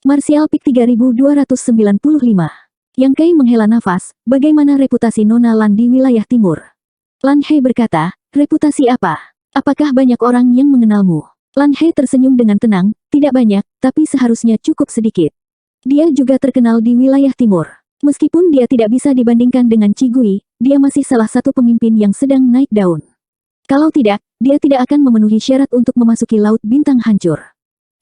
Martial Peak 3295. Yang Kai menghela nafas, bagaimana reputasi Nona Lan di wilayah timur? Lan He berkata, reputasi apa? Apakah banyak orang yang mengenalmu? Lan He tersenyum dengan tenang, tidak banyak, tapi seharusnya cukup sedikit. Dia juga terkenal di wilayah timur. Meskipun dia tidak bisa dibandingkan dengan Qi Gui, dia masih salah satu pemimpin yang sedang naik daun. Kalau tidak, dia tidak akan memenuhi syarat untuk memasuki Laut Bintang Hancur.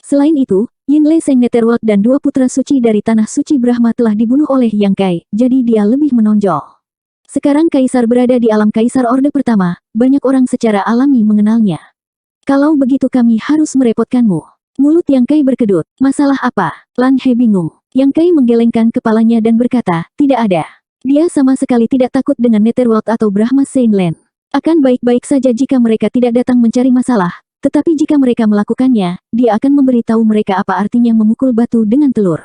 Selain itu, Yinle Seng Netherworld dan dua putra suci dari Tanah Suci Brahma telah dibunuh oleh Yang Kai, jadi dia lebih menonjol. Sekarang Kaisar berada di alam Kaisar Orde Pertama, banyak orang secara alami mengenalnya. Kalau begitu kami harus merepotkanmu. Mulut Yang Kai berkedut. Masalah apa? Lan He bingung. Yang Kai menggelengkan kepalanya dan berkata, tidak ada. Dia sama sekali tidak takut dengan Netherworld atau Brahma Saint Land. Akan baik-baik saja jika mereka tidak datang mencari masalah. Tetapi jika mereka melakukannya, dia akan memberitahu mereka apa artinya memukul batu dengan telur.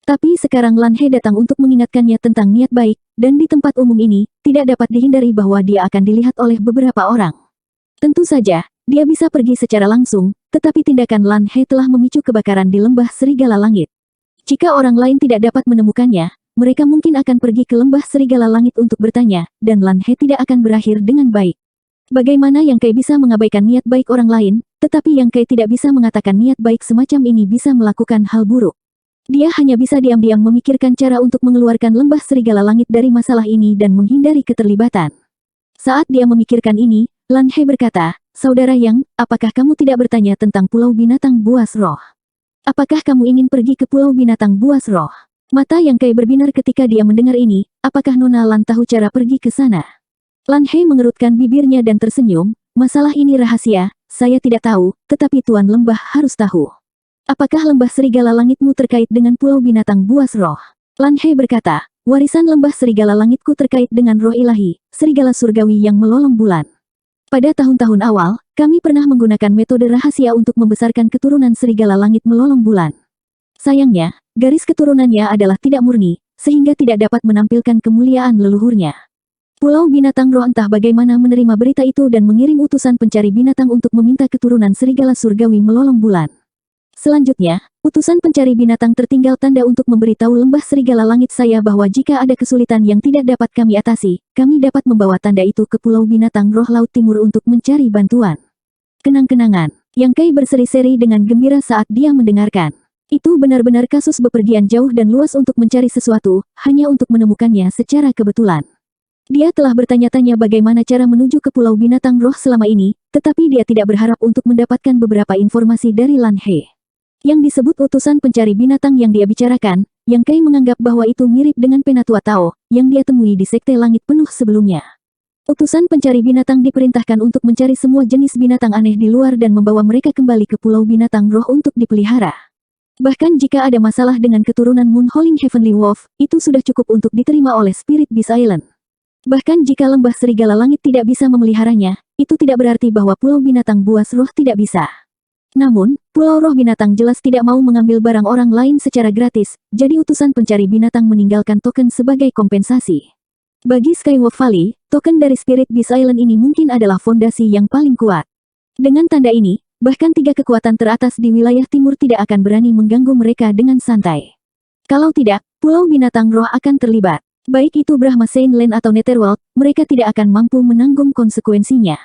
Tapi sekarang Lan He datang untuk mengingatkannya tentang niat baik, dan di tempat umum ini, tidak dapat dihindari bahwa dia akan dilihat oleh beberapa orang. Tentu saja, dia bisa pergi secara langsung, tetapi tindakan Lan He telah memicu kebakaran di Lembah Serigala Langit. Jika orang lain tidak dapat menemukannya, mereka mungkin akan pergi ke Lembah Serigala Langit untuk bertanya, dan Lan He tidak akan berakhir dengan baik. Bagaimana Yang Kai bisa mengabaikan niat baik orang lain, tetapi Yang Kai tidak bisa mengatakan niat baik semacam ini bisa melakukan hal buruk. Dia hanya bisa diam-diam memikirkan cara untuk mengeluarkan Lembah Serigala Langit dari masalah ini dan menghindari keterlibatan. Saat dia memikirkan ini, Lan He berkata, Saudara Yang, apakah kamu tidak bertanya tentang Pulau Binatang Buas Roh? Apakah kamu ingin pergi ke Pulau Binatang Buas Roh? Mata Yang Kai berbinar ketika dia mendengar ini, apakah Nona Lan tahu cara pergi ke sana? Lan He mengerutkan bibirnya dan tersenyum, masalah ini rahasia, saya tidak tahu, tetapi Tuan Lembah harus tahu. Apakah Lembah Serigala Langitmu terkait dengan Pulau Binatang Buas Roh? Lan He berkata, warisan Lembah Serigala Langitku terkait dengan roh ilahi, serigala surgawi yang melolong bulan. Pada tahun-tahun awal, kami pernah menggunakan metode rahasia untuk membesarkan keturunan serigala langit melolong bulan. Sayangnya, garis keturunannya adalah tidak murni, sehingga tidak dapat menampilkan kemuliaan leluhurnya. Pulau Binatang Roh entah bagaimana menerima berita itu dan mengirim utusan pencari binatang untuk meminta keturunan serigala surgawi melolong bulan. Selanjutnya, utusan pencari binatang tertinggal tanda untuk memberitahu Lembah Serigala Langit saya bahwa jika ada kesulitan yang tidak dapat kami atasi, kami dapat membawa tanda itu ke Pulau Binatang Roh Laut Timur untuk mencari bantuan. Kenang-kenangan, Yang Kai berseri-seri dengan gembira saat dia mendengarkan. Itu benar-benar kasus bepergian jauh dan luas untuk mencari sesuatu, hanya untuk menemukannya secara kebetulan. Dia telah bertanya-tanya bagaimana cara menuju ke Pulau Binatang Roh selama ini, tetapi dia tidak berharap untuk mendapatkan beberapa informasi dari Lan He. Yang disebut utusan pencari binatang yang dia bicarakan, Yang Kai menganggap bahwa itu mirip dengan Penatua Tao, yang dia temui di Sekte Langit Penuh sebelumnya. Utusan pencari binatang diperintahkan untuk mencari semua jenis binatang aneh di luar dan membawa mereka kembali ke Pulau Binatang Roh untuk dipelihara. Bahkan jika ada masalah dengan keturunan Moon Howling Heavenly Wolf, itu sudah cukup untuk diterima oleh Spirit Beast Island. Bahkan jika Lembah Serigala Langit tidak bisa memeliharanya, itu tidak berarti bahwa Pulau Binatang Buas Roh tidak bisa. Namun, Pulau Roh Binatang jelas tidak mau mengambil barang orang lain secara gratis, jadi utusan pencari binatang meninggalkan token sebagai kompensasi. Bagi Skywolf Valley, token dari Spirit Beast Island ini mungkin adalah fondasi yang paling kuat. Dengan tanda ini, bahkan 3 kekuatan teratas di wilayah timur tidak akan berani mengganggu mereka dengan santai. Kalau tidak, Pulau Binatang Roh akan terlibat. Baik itu Brahma Saint Land atau Netherworld, mereka tidak akan mampu menanggung konsekuensinya.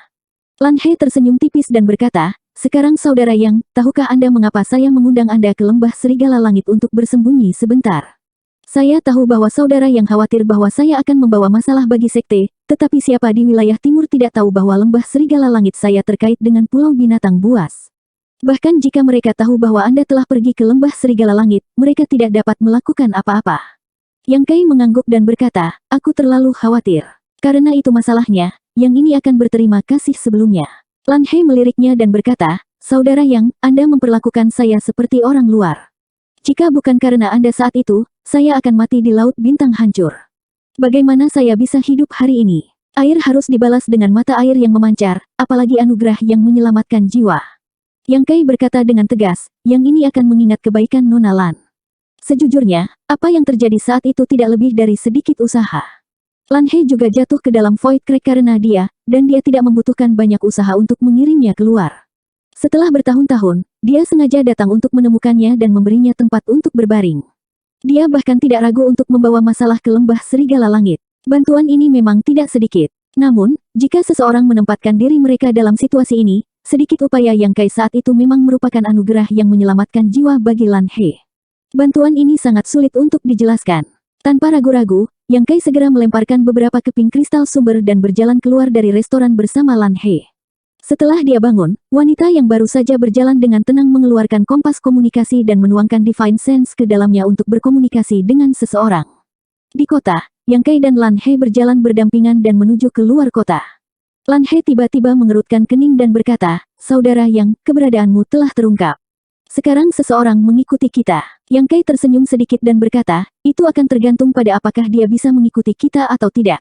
Lan He tersenyum tipis dan berkata, sekarang Saudara Yang, tahukah Anda mengapa saya mengundang Anda ke Lembah Serigala Langit untuk bersembunyi sebentar? Saya tahu bahwa Saudara Yang khawatir bahwa saya akan membawa masalah bagi sekte, tetapi siapa di wilayah timur tidak tahu bahwa Lembah Serigala Langit saya terkait dengan Pulau Binatang Buas. Bahkan jika mereka tahu bahwa Anda telah pergi ke Lembah Serigala Langit, mereka tidak dapat melakukan apa-apa. Yang Kai mengangguk dan berkata, aku terlalu khawatir. Karena itu masalahnya, yang ini akan berterima kasih sebelumnya. Lan He meliriknya dan berkata, Saudara Yang, Anda memperlakukan saya seperti orang luar. Jika bukan karena Anda saat itu, saya akan mati di Laut Bintang Hancur. Bagaimana saya bisa hidup hari ini? Air harus dibalas dengan mata air yang memancar, apalagi anugerah yang menyelamatkan jiwa. Yang Kai berkata dengan tegas, yang ini akan mengingat kebaikan Nona Lan. Sejujurnya, apa yang terjadi saat itu tidak lebih dari sedikit usaha. Lan He juga jatuh ke dalam Void Crack karena dia, dan dia tidak membutuhkan banyak usaha untuk mengirimnya keluar. Setelah bertahun-tahun, dia sengaja datang untuk menemukannya dan memberinya tempat untuk berbaring. Dia bahkan tidak ragu untuk membawa masalah ke lembah serigala langit. Bantuan ini memang tidak sedikit. Namun, jika seseorang menempatkan diri mereka dalam situasi ini, sedikit upaya Yang Kai saat itu memang merupakan anugerah yang menyelamatkan jiwa bagi Lan He. Bantuan ini sangat sulit untuk dijelaskan. Tanpa ragu-ragu, Yang Kai segera melemparkan beberapa keping kristal sumber dan berjalan keluar dari restoran bersama Lan He. Setelah dia bangun, wanita yang baru saja berjalan dengan tenang mengeluarkan kompas komunikasi dan menuangkan Divine Sense ke dalamnya untuk berkomunikasi dengan seseorang. Di kota, Yang Kai dan Lan He berjalan berdampingan dan menuju ke luar kota. Lan He tiba-tiba mengerutkan kening dan berkata, "Saudara Yang, keberadaanmu telah terungkap. Sekarang seseorang mengikuti kita." Yang Kai tersenyum sedikit dan berkata, "Itu akan tergantung pada apakah dia bisa mengikuti kita atau tidak."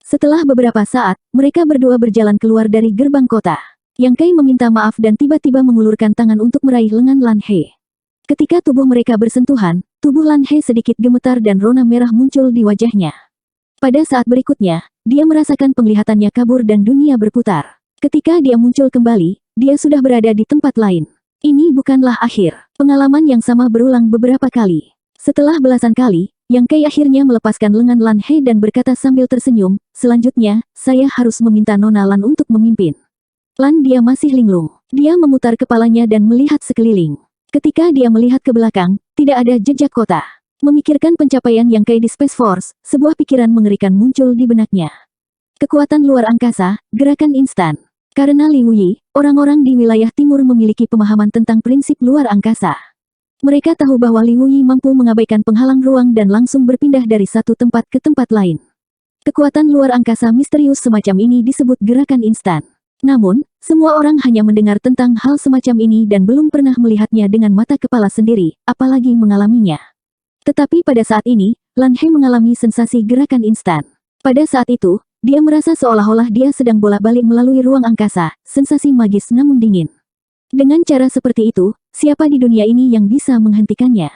Setelah beberapa saat, mereka berdua berjalan keluar dari gerbang kota. Yang Kai meminta maaf dan tiba-tiba mengulurkan tangan untuk meraih lengan Lan He. Ketika tubuh mereka bersentuhan, tubuh Lan He sedikit gemetar dan rona merah muncul di wajahnya. Pada saat berikutnya, dia merasakan penglihatannya kabur dan dunia berputar. Ketika dia muncul kembali, dia sudah berada di tempat lain. Ini bukanlah akhir. Pengalaman yang sama berulang beberapa kali. Setelah belasan kali, Yang Kai akhirnya melepaskan lengan Lan He dan berkata sambil tersenyum, "Selanjutnya, saya harus meminta Nona Lan untuk memimpin." Lan dia masih linglung. Dia memutar kepalanya dan melihat sekeliling. Ketika dia melihat ke belakang, tidak ada jejak kota. Memikirkan pencapaian Yang Kai di Space Force, sebuah pikiran mengerikan muncul di benaknya. Kekuatan luar angkasa, gerakan instan. Karena Li Wuyi, orang-orang di wilayah timur memiliki pemahaman tentang prinsip luar angkasa. Mereka tahu bahwa Li Wuyi mampu mengabaikan penghalang ruang dan langsung berpindah dari satu tempat ke tempat lain. Kekuatan luar angkasa misterius semacam ini disebut gerakan instan. Namun, semua orang hanya mendengar tentang hal semacam ini dan belum pernah melihatnya dengan mata kepala sendiri, apalagi mengalaminya. Tetapi pada saat ini, Lan He mengalami sensasi gerakan instan. Pada saat itu, dia merasa seolah-olah dia sedang bolak-balik melalui ruang angkasa, sensasi magis namun dingin. Dengan cara seperti itu, siapa di dunia ini yang bisa menghentikannya?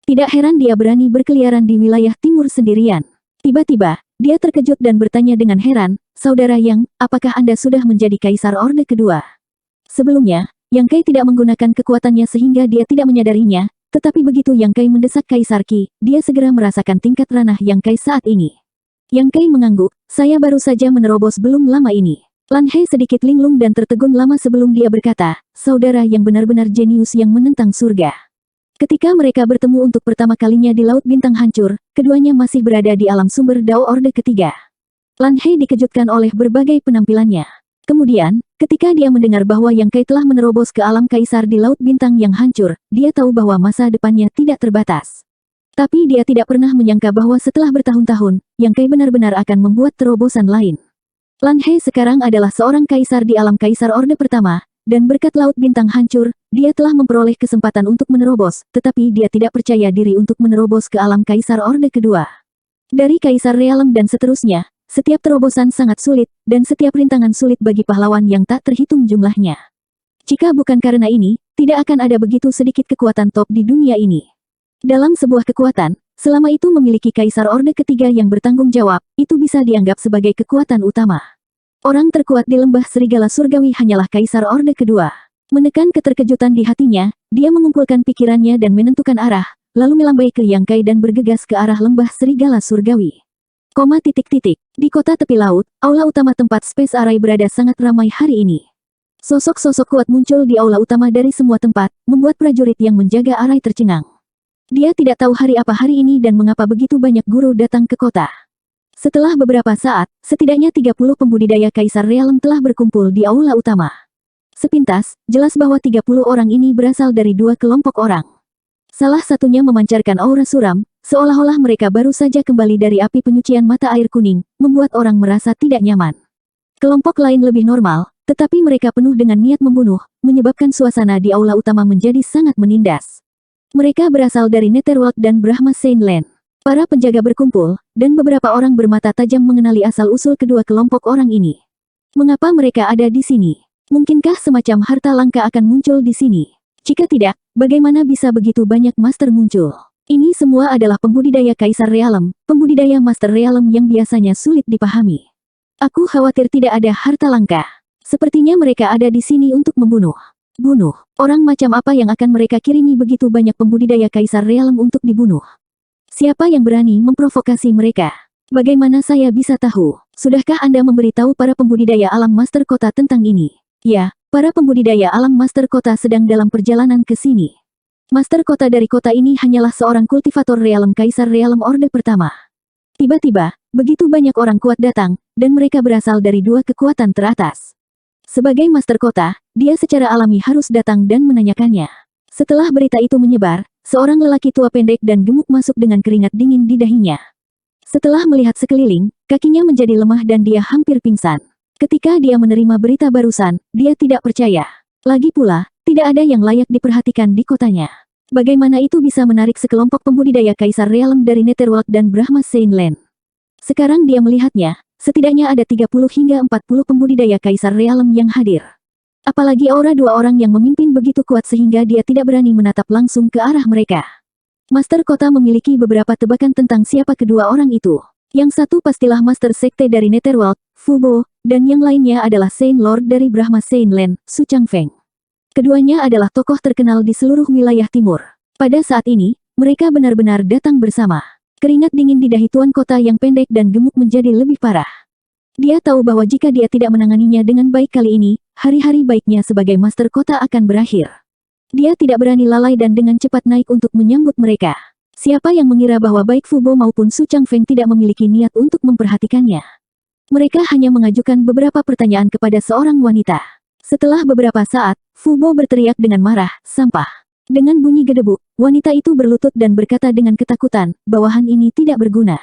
Tidak heran dia berani berkeliaran di wilayah timur sendirian. Tiba-tiba, dia terkejut dan bertanya dengan heran, "Saudara Yang, apakah Anda sudah menjadi Kaisar Orde Kedua?" Sebelumnya, Yang Kai tidak menggunakan kekuatannya sehingga dia tidak menyadarinya, tetapi begitu Yang Kai mendesak Kaisar Qi, dia segera merasakan tingkat ranah Yang Kai saat ini. Yang Kai mengangguk, "Saya baru saja menerobos belum lama ini." Lan He sedikit linglung dan tertegun lama sebelum dia berkata, "Saudara Yang benar-benar jenius yang menentang surga." Ketika mereka bertemu untuk pertama kalinya di Laut Bintang Hancur, keduanya masih berada di alam sumber Dao Orde Ketiga. Lan He dikejutkan oleh berbagai penampilannya. Kemudian, ketika dia mendengar bahwa Yang Kai telah menerobos ke alam kaisar di Laut Bintang yang hancur, dia tahu bahwa masa depannya tidak terbatas. Tapi dia tidak pernah menyangka bahwa setelah bertahun-tahun, Yang Kai benar-benar akan membuat terobosan lain. Lan He sekarang adalah seorang kaisar di alam kaisar Orde Pertama, dan berkat Laut Bintang Hancur, dia telah memperoleh kesempatan untuk menerobos, tetapi dia tidak percaya diri untuk menerobos ke alam kaisar Orde Kedua. Dari Kaisar Realem dan seterusnya, setiap terobosan sangat sulit, dan setiap rintangan sulit bagi pahlawan yang tak terhitung jumlahnya. Jika bukan karena ini, tidak akan ada begitu sedikit kekuatan top di dunia ini. Dalam sebuah kekuatan, selama itu memiliki Kaisar Orde Ketiga yang bertanggung jawab, itu bisa dianggap sebagai kekuatan utama. Orang terkuat di lembah serigala surgawi hanyalah Kaisar Orde Kedua. Menekan keterkejutan di hatinya, dia mengumpulkan pikirannya dan menentukan arah, lalu melambai ke Yang Kai dan bergegas ke arah lembah serigala surgawi. Di kota tepi laut, aula utama tempat Space Array berada sangat ramai hari ini. Sosok-sosok kuat muncul di aula utama dari semua tempat, membuat prajurit yang menjaga Array tercengang. Dia tidak tahu hari apa hari ini dan mengapa begitu banyak guru datang ke kota. Setelah beberapa saat, setidaknya 30 pembudidaya Kaisar Realem telah berkumpul di aula utama. Sepintas, jelas bahwa 30 orang ini berasal dari dua kelompok orang. Salah satunya memancarkan aura suram, seolah-olah mereka baru saja kembali dari api penyucian mata air kuning, membuat orang merasa tidak nyaman. Kelompok lain lebih normal, tetapi mereka penuh dengan niat membunuh, menyebabkan suasana di aula utama menjadi sangat menindas. Mereka berasal dari Netherworld dan Brahma Saintland. Para penjaga berkumpul, dan beberapa orang bermata tajam mengenali asal-usul kedua kelompok orang ini. Mengapa mereka ada di sini? Mungkinkah semacam harta langka akan muncul di sini? Jika tidak, bagaimana bisa begitu banyak master muncul? Ini semua adalah pembudidaya Kaisar Realem, pembudidaya Master Realem yang biasanya sulit dipahami. Aku khawatir tidak ada harta langka. Sepertinya mereka ada di sini untuk membunuh. Bunuh. Orang macam apa yang akan mereka kirimi begitu banyak pembudidaya Kaisar Realem untuk dibunuh? Siapa yang berani memprovokasi mereka? Bagaimana saya bisa tahu? Sudahkah Anda memberitahu para pembudidaya alam Master Kota tentang ini? Ya, para pembudidaya alam Master Kota sedang dalam perjalanan ke sini. Master Kota dari kota ini hanyalah seorang kultivator Realem Kaisar Realem Orde Pertama. Tiba-tiba, begitu banyak orang kuat datang, dan mereka berasal dari dua kekuatan teratas. Sebagai Master Kota, dia secara alami harus datang dan menanyakannya. Setelah berita itu menyebar, seorang lelaki tua pendek dan gemuk masuk dengan keringat dingin di dahinya. Setelah melihat sekeliling, kakinya menjadi lemah dan dia hampir pingsan. Ketika dia menerima berita barusan, dia tidak percaya. Lagi pula, tidak ada yang layak diperhatikan di kotanya. Bagaimana itu bisa menarik sekelompok pembudidaya Kaisar Realem dari Netherworld dan Brahma Saintland? Sekarang dia melihatnya, setidaknya ada 30 hingga 40 pembudidaya Kaisar Realem yang hadir. Apalagi aura dua orang yang memimpin begitu kuat sehingga dia tidak berani menatap langsung ke arah mereka. Master Kota memiliki beberapa tebakan tentang siapa kedua orang itu. Yang satu pastilah Master Sekte dari Netherworld, Fubo, dan yang lainnya adalah Saint Lord dari Brahma Saintland, Su Changfeng. Keduanya adalah tokoh terkenal di seluruh wilayah timur. Pada saat ini, mereka benar-benar datang bersama. Keringat dingin di dahi tuan kota yang pendek dan gemuk menjadi lebih parah. Dia tahu bahwa jika dia tidak menanganinya dengan baik kali ini, hari-hari baiknya sebagai Master Kota akan berakhir. Dia tidak berani lalai dan dengan cepat naik untuk menyambut mereka. Siapa yang mengira bahwa baik Fubo maupun Su Changfeng tidak memiliki niat untuk memperhatikannya? Mereka hanya mengajukan beberapa pertanyaan kepada seorang wanita. Setelah beberapa saat, Fubo berteriak dengan marah, "Sampah!" Dengan bunyi gedebuk, wanita itu berlutut dan berkata dengan ketakutan, "Bawahan ini tidak berguna.